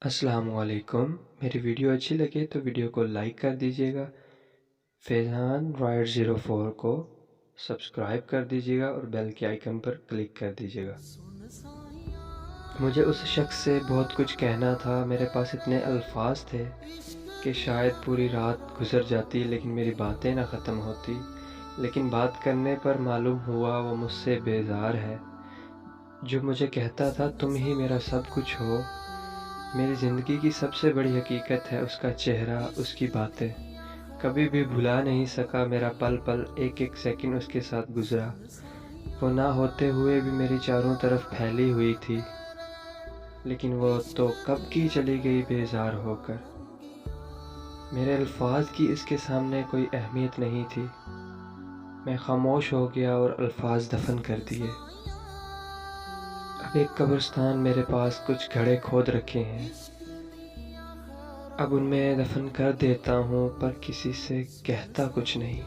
السلام علیکم۔ میری ویڈیو اچھی لگے تو ویڈیو کو لائک کر دیجیے گا، فیضان رائڈ 04 کو سبسکرائب کر دیجیے گا اور بیل کے آئیکن پر کلک کر دیجیے گا۔ مجھے اس شخص سے بہت کچھ کہنا تھا، میرے پاس اتنے الفاظ تھے کہ شاید پوری رات گزر جاتی لیکن میری باتیں نہ ختم ہوتی، لیکن بات کرنے پر معلوم ہوا وہ مجھ سے بیزار ہے۔ جو مجھے کہتا تھا تم ہی میرا سب کچھ ہو، میری زندگی کی سب سے بڑی حقیقت ہے اس کا چہرہ، اس کی باتیں۔ کبھی بھی بھلا نہیں سکا، میرا پل پل ایک ایک سیکنڈ اس کے ساتھ گزرا۔ وہ نہ ہوتے ہوئے بھی میری چاروں طرف پھیلی ہوئی تھی، لیکن وہ تو کب کی چلی گئی بیزار ہو کر۔ میرے الفاظ کی اس کے سامنے کوئی اہمیت نہیں تھی۔ میں خاموش ہو گیا اور الفاظ دفن کر دیے۔ اب ایک قبرستان میرے پاس کچھ گھڑے کھود رکھے ہیں، اب ان میں دفن کر دیتا ہوں، پر کسی سے کہتا کچھ نہیں۔